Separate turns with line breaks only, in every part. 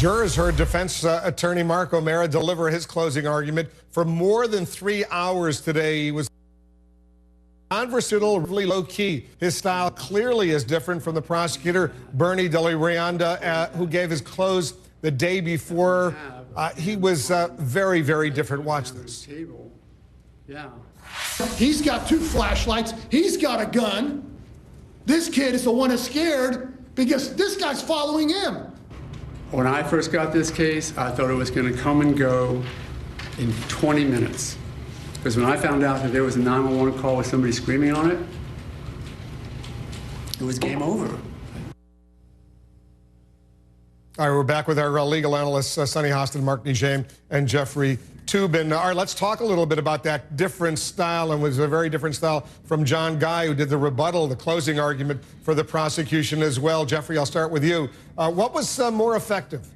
Jurors heard defense attorney Mark O'Mara deliver his closing argument for more than 3 hours today. He was conversational, really low-key. His style clearly is different from the prosecutor, Bernie De La Rianda, who gave his close the day before. He was very, very different. Watch this.
Yeah.
He's got 2 flashlights. He's got a gun. This kid is the one that's scared because this guy's following him.
When I first got this case, I thought it was going to come and go in 20 minutes. Because when I found out that there was a 911 call with somebody screaming on it, it was game over.
All right, we're back with our legal analysts, Sonny Hostin, Mark Nijame, and Jeffrey Toobin. All right, let's talk a little bit about that different style, and was a very different style from John Guy, who did the rebuttal, the closing argument for the prosecution as well. Jeffrey, I'll start with you. What was more effective?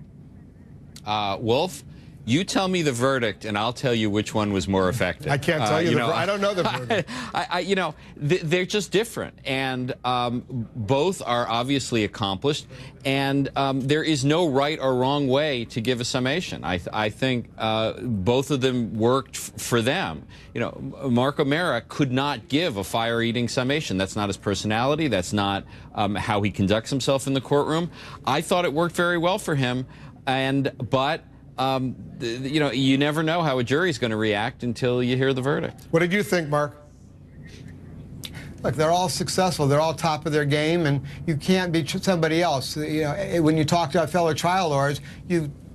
Wolf, you tell me the verdict, and I'll tell you which one was more effective.
I can't tell you. I don't know the verdict.
They're just different, and both are obviously accomplished, and there is no right or wrong way to give a summation. I think both of them worked for them. Mark O'Mara could not give a fire-eating summation. That's not his personality. That's not how he conducts himself in the courtroom. I thought it worked very well for him, but you never know how a jury's going to react until you hear the verdict.
What did you think, Mark?
Look, they're all successful. They're all top of their game, and you can't be somebody else. When you talk to fellow trial lawyers,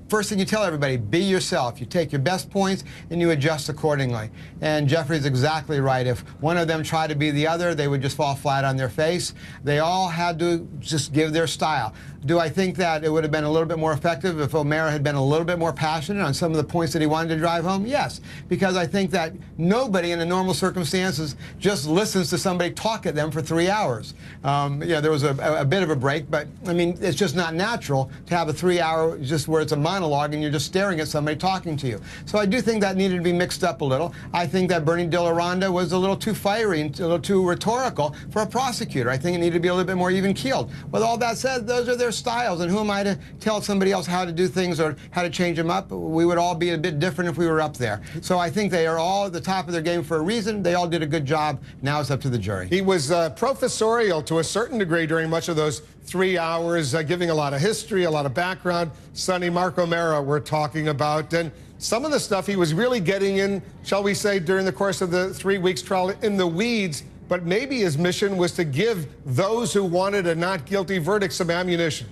first thing you tell everybody, be yourself. You take your best points and you adjust accordingly. And Jeffrey's exactly right. If one of them tried to be the other, they would just fall flat on their face. They all had to just give their style. Do I think that it would have been a little bit more effective if O'Mara had been a little bit more passionate on some of the points that he wanted to drive home? Yes, because I think that nobody in the normal circumstances just listens to somebody talk at them for 3 hours. There was a bit of a break, but I mean, it's just not natural to have a 3-hour just where it's a monologue and you're just staring at somebody talking to you. So I do think that needed to be mixed up a little. I think that Bernie De La Rianda was a little too fiery and a little too rhetorical for a prosecutor. I think it needed to be a little bit more even-keeled. With all that said, those are their styles, and who am I to tell somebody else how to do things or how to change them up? We would all be a bit different if we were up there. So I think they are all at the top of their game for a reason. They all did a good job. Now it's up to the jury.
He was professorial to a certain degree during much of those 3 hours, giving a lot of history, a lot of background. Sonny, Mark O'Mara we're talking about, and some of the stuff he was really getting in, shall we say, during the course of the 3 weeks trial in the weeds, but maybe his mission was to give those who wanted a not guilty verdict some ammunition.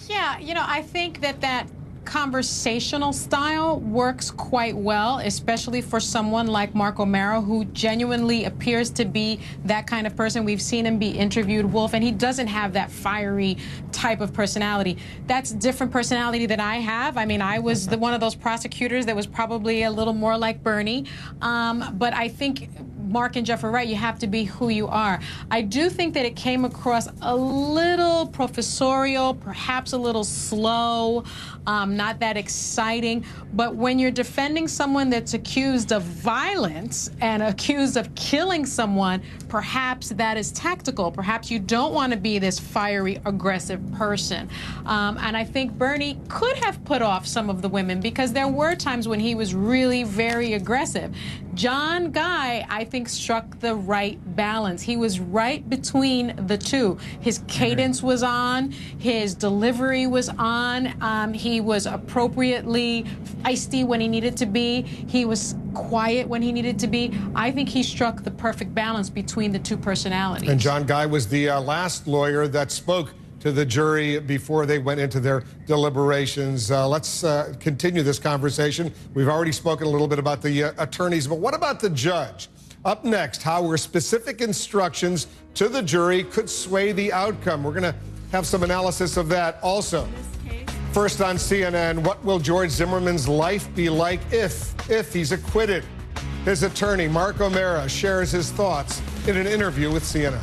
Yeah, I think that conversational style works quite well, especially for someone like Mark O'Mara, who genuinely appears to be that kind of person. We've seen him be interviewed, Wolf, and he doesn't have that fiery type of personality. That's different personality that I have. I mean, I was one of those prosecutors that was probably a little more like Bernie, but I think Mark and Jeff are right. You have to be who you are. I do think that it came across a little professorial, perhaps a little slow, not that exciting. But when you're defending someone that's accused of violence and accused of killing someone, perhaps that is tactical. Perhaps you don't want to be this fiery, aggressive person. And I think Bernie could have put off some of the women because there were times when he was really very aggressive. John Guy, I think, struck the right balance. He was right between the two. His cadence was on, his delivery was on, he was appropriately feisty when he needed to be, he was quiet when he needed to be. I think he struck the perfect balance between the two personalities.
And John Guy was the last lawyer that spoke to the jury before they went into their deliberations. Let's continue this conversation. We've already spoken a little bit about the attorneys, but what about the judge? Up next, how were specific instructions to the jury could sway the outcome. We're going to have some analysis of that also. First on CNN, what will George Zimmerman's life be like if he's acquitted? His attorney, Mark O'Mara, shares his thoughts in an interview with CNN.